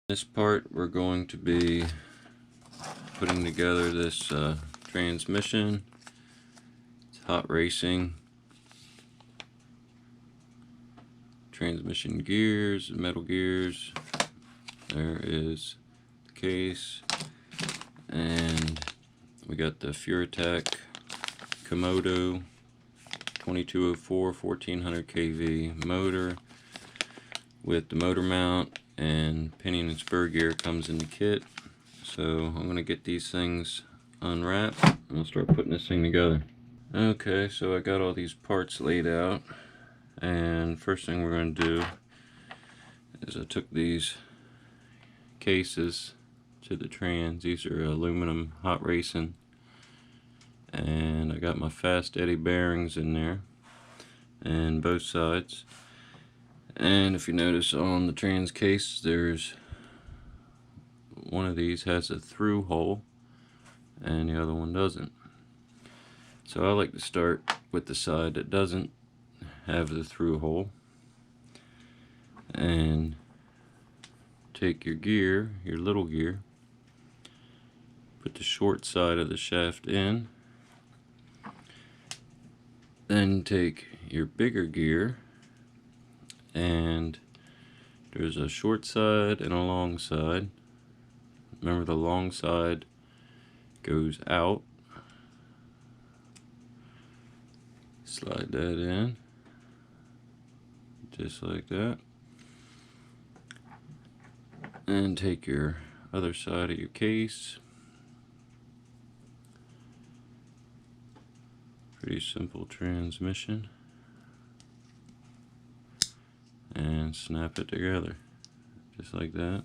This part we're going to be putting together this transmission. It's hot racing. Transmission gears, metal gears. There is the case. And we got the Furitek Komodo 2204 1400 kV motor with the motor mount, and pinion and spur gear comes in the kit. So I'm going to get these things unwrapped and we'll start putting this thing together. Okay, so I got all these parts laid out, and first thing we're going to do is I took these cases to the trans. These are aluminum hot racing, and I got my fast eddy bearings in there and both sides. And if you notice on the trans case, there's one of these has a through hole and the other one doesn't. So I like to start with the side that doesn't have the through hole, and take your gear, your little gear, put the short side of the shaft in, then take your bigger gear, and there's a short side and a long side. Remember, the long side goes out. Slide that in just like that, and take your other side of your case. Pretty simple transmission, and snap it together just like that.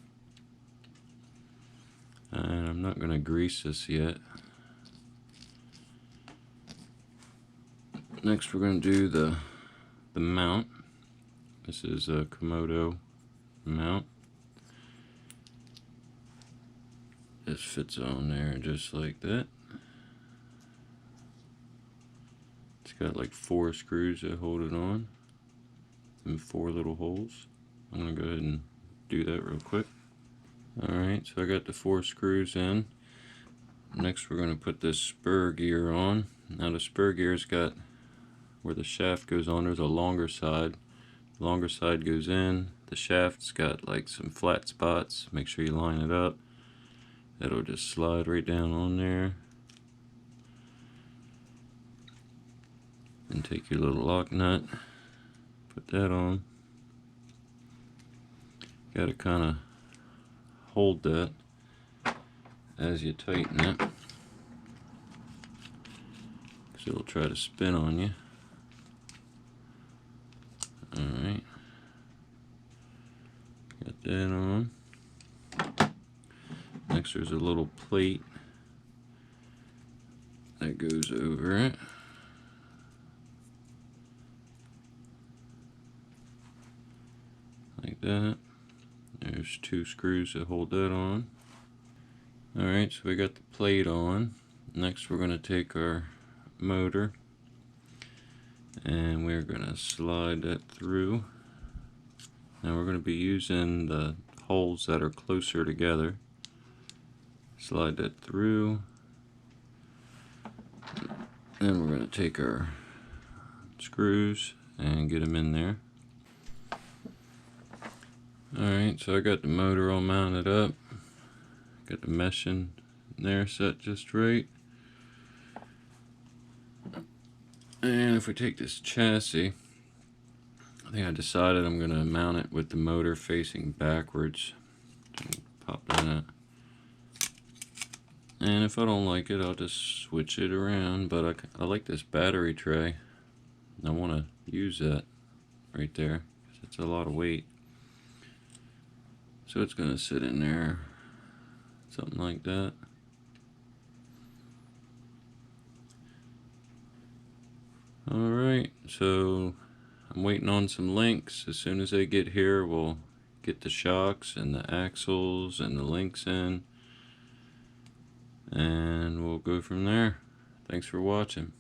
And I'm not going to grease this yet. Next we're going to do the mount. This is a Komodo mount. This fits on there just like that. It's got like 4 screws that hold it on and 4 little holes. I'm going to go ahead and do that real quick. Alright, so I got the 4 screws in. Next we're going to put this spur gear on. Now the spur gear's got, where the shaft goes on, there's a longer side. The longer side goes in. The shaft's got like some flat spots. Make sure you line it up. That'll just slide right down on there. And take your little lock nut, put that on. Gotta kind of hold that as you tighten it, because it'll try to spin on you. Alright, got that on. Next there's a little plate that goes over it. Like that. There's 2 screws that hold that on. Alright, so we got the plate on. Next we're going to take our motor and we're going to slide that through. Now we're going to be using the holes that are closer together. Slide that through. Then we're going to take our screws and get them in there. Alright, so I got the motor all mounted up. Got the meshing there set just right. And if we take this chassis, I think I decided I'm going to mount it with the motor facing backwards. Pop that out. And if I don't like it, I'll just switch it around. But I like this battery tray. I want to use that right there, because it's a lot of weight. So it's going to sit in there, something like that. Alright, so I'm waiting on some links. As soon as they get here, we'll get the shocks and the axles and the links in, and we'll go from there. Thanks for watching.